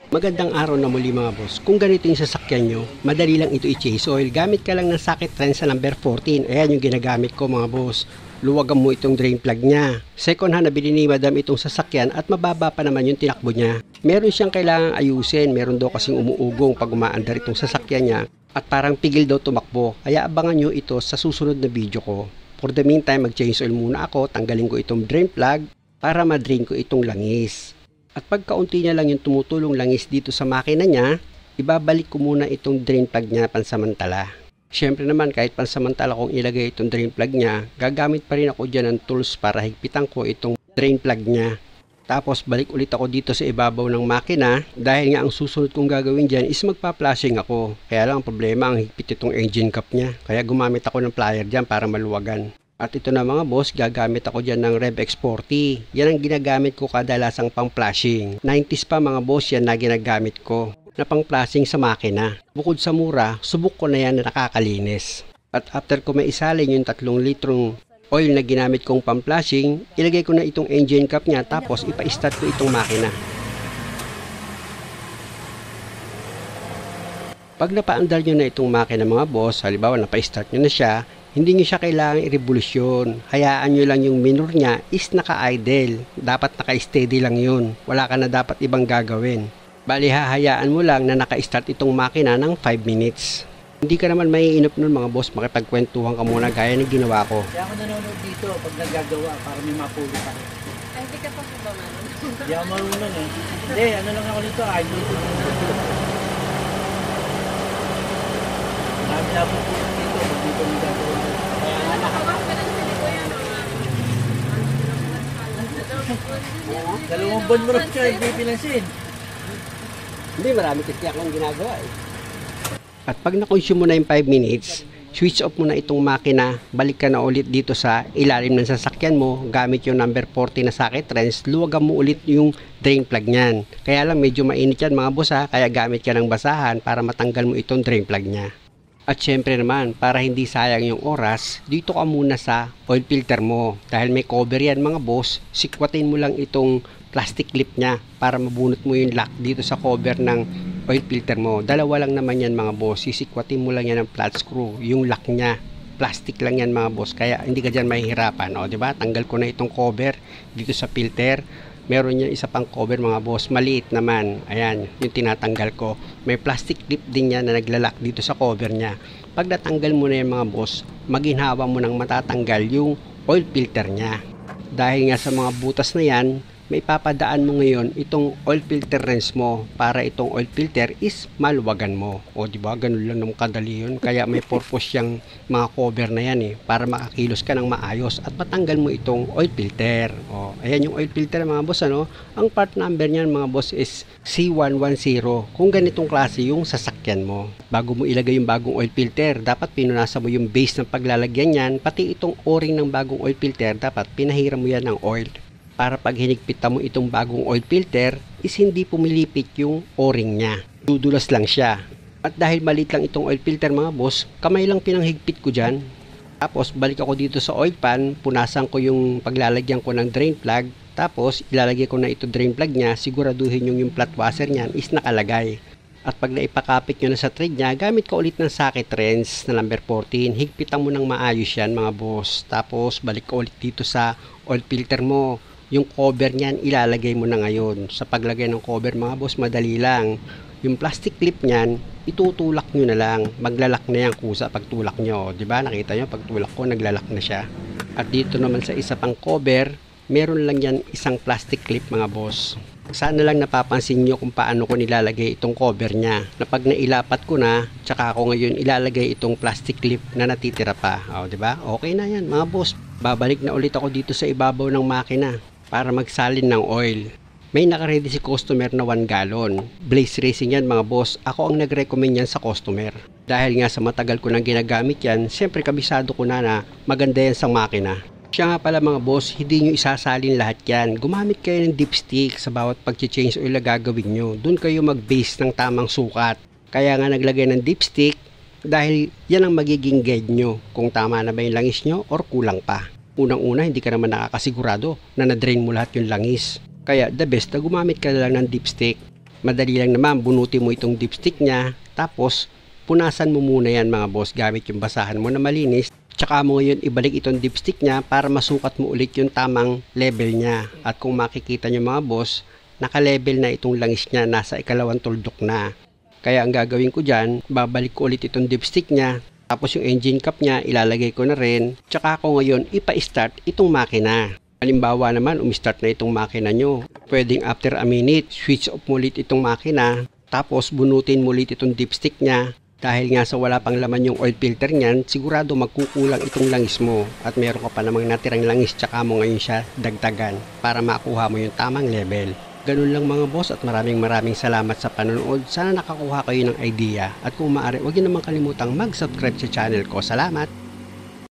Magandang araw na muli mga boss. Kung ganito yung sasakyan nyo, madali lang ito i-chase oil. Gamit ka lang ng socket wrench sa number 14. Ayan yung ginagamit ko mga boss. Luwagan mo itong drain plug niya. Second hand na bili ni madam itong sasakyan at mababa pa naman yung tinakbo niya. Meron siyang kailangang ayusin. Meron daw kasing umuugong pag umaandar itong sasakyan niya at parang pigil daw tumakbo. Kaya abangan nyo ito sa susunod na video ko. For the meantime, mag-change oil muna ako. Tanggalin ko itong drain plug para ma-drain ko itong langis. At pagkaunti niya lang yung tumutulong langis dito sa makina niya, ibabalik ko muna itong drain plug niya pansamantala. Siyempre naman kahit pansamantala kong ilagay itong drain plug niya, gagamit pa rin ako dyan ng tools para higpitan ko itong drain plug niya. Tapos balik ulit ako dito sa ibabaw ng makina dahil nga ang susunod kong gagawin dyan is magpa-flashing ako. Kaya lang ang problema ang higpit itong engine cap niya. Kaya gumamit ako ng plier dyan para maluwagan. At ito na mga boss, gagamit ako dyan ng Rev X40. Yan ang ginagamit ko kadalasang pang flashing. 90s pa mga boss, yan na ginagamit ko na pang flashing sa makina. Bukod sa mura, subok ko na yan na nakakalinis. At after ko may isalin yung 3 litrong oil na ginamit kong pang flashing, ilagay ko na itong engine cap niya tapos ipa-start ko itong makina. Pag napaandar nyo na itong makina mga boss, halimbawa napa-start nyo na siya, hindi nyo siya kailangang i-revolusyon. Hayaan nyo lang yung minor niya is naka-idle. Dapat naka-steady lang yun. Wala ka na dapat ibang gagawin. Bali hahayaan mo lang na naka-start itong makina ng 5 minutes. Hindi ka naman maiinip nun mga boss. Makipagkwentuhan ka muna gaya ng ginawa ko. Kaya ako nanonood dito pag nagagawa para may mapuli pa rin. Ay, hindi ka pa ba nanonood? Hindi ako marunong eh. Hindi, ano lang ako nito. Idol ko dito. Marami na po dito. Pag dito may gagawa. Nakawas ka lang sa ko yan. Dalawang buwan mo rin siya, hindi pinansin. Hindi, marami kasi akong ginagawa eh. At pag na-consume mo na yung 5 minutes, switch off mo na itong makina, balik ka na ulit dito sa ilalim ng sasakyan mo, gamit yung number 40 na socket wrench, luwagan mo ulit yung drain plug niyan. Kaya lang medyo mainit yan mga boss ha, kaya gamit ka ng basahan para matanggal mo itong drain plug niya. At syempre naman, para hindi sayang yung oras, dito ka muna sa oil filter mo. Dahil may cover yan mga boss, sikwatin mo lang itong plastic clip niya para mabunot mo yung lock dito sa cover ng oil filter mo. Dalawa lang naman yan mga boss, sisikwatin mo lang yan ng flat screw, yung lock niya. Plastic lang yan mga boss, kaya hindi ka dyan mahihirapan. O, diba? Tanggal ko na itong cover dito sa filter. Meron yan isa pang cover mga boss, maliit naman. Ayan, yung tinatanggal ko. May plastic clip din yan na naglalak dito sa cover niya. Pag natanggal mo na yan mga boss, maginhawa mo nang matatanggal yung oil filter niya. Dahil nga sa mga butas na yan, may papadaan mo ngayon itong oil filter wrench mo para itong oil filter is maluwagan mo. O diba, ganun lang naman kadali yun. Kaya may purpose yung mga cover na yan eh, para makakilos ka ng maayos at matanggal mo itong oil filter. O, ayan yung oil filter mga boss ano. Ang part number niyan mga boss is C110. Kung ganitong klase yung sasakyan mo. Bago mo ilagay yung bagong oil filter, dapat pinunasa mo yung base ng paglalagyan yan, pati itong o-ring ng bagong oil filter, dapat pinahiram mo yan ng oil. Para pag hinigpitan mo itong bagong oil filter is hindi pumilipit yung o-ring niya. Dudulas lang siya. At dahil maliit lang itong oil filter mga boss, kamay lang pinanghigpit ko dyan. Tapos balik ako dito sa oil pan, punasan ko yung paglalagyan ko ng drain plug. Tapos ilalagay ko na ito drain plug niya, siguraduhin yung flat washer niyan is nakalagay. At pag naipakapit nyo na sa thread niya, gamit ko ulit ng socket wrench na number 14. Higpitan mo ng maayos yan mga boss. Tapos balik ko ulit dito sa oil filter mo. Yung cover niyan ilalagay mo na ngayon. Sa paglagay ng cover mga boss, madali lang. Yung plastic clip niyan, itutulak nyo na lang. Maglalak na yan kusa pag tulak nyo. Diba? Nakita nyo, pag tulak ko, naglalak na siya. At dito naman sa isa pang cover, meron lang yan isang plastic clip mga boss. Sana lang napapansin nyo kung paano ko nilalagay itong cover niya. Na pag nailapat ko na, tsaka ako ngayon ilalagay itong plastic clip na natitira pa. O, diba? Okay na yan mga boss. Babalik na ulit ako dito sa ibabaw ng makina para magsalin ng oil. May nakaredy si customer na 1 gallon. Blaze Racing yan mga boss. Ako ang nag-recommend yan sa customer. Dahil nga sa matagal ko nang ginagamit yan, siyempre kabisado ko na maganda yan sa makina. Siya nga pala mga boss, hindi nyo isasalin lahat yan. Gumamit kayo ng dipstick sa bawat pag-change oil na gagawin nyo. Doon kayo mag-base ng tamang sukat. Kaya nga naglagay ng dipstick dahil yan ang magiging guide nyo kung tama na ba yung langis nyo or kulang pa. Unang-una, hindi ka naman nakakasigurado na na-drain mo lahat yung langis. Kaya the best na gumamit ka lang ng dipstick. Madali lang naman, bunutin mo itong dipstick niya, tapos punasan mo muna yan mga boss gamit yung basahan mo na malinis. Tsaka mo ngayon ibalik itong dipstick niya para masukat mo ulit yung tamang level niya. At kung makikita nyo mga boss, naka-level na itong langis niya, nasa ikalawang tuldok na. Kaya ang gagawin ko dyan, babalik ko ulit itong dipstick niya, tapos yung engine cap niya ilalagay ko na rin. Tsaka ako ngayon ipa-start itong makina. Halimbawa naman, umistart na itong makina nyo. Pwedeng after a minute, switch off mo ulit itong makina, tapos bunutin mo ulit itong dipstick niya. Dahil nga sa wala pang laman yung oil filter niyan, sigurado magkukulang itong langis mo at meron ka pa namang natirang langis, tsaka mo ngayon siya dagdagan para makuha mo yung tamang level. Ganun lang mga boss at maraming salamat sa panonood. Sana nakakuha kayo ng idea at kung maaari, huwag niyo naman kalimutang mag-subscribe sa channel ko. Salamat!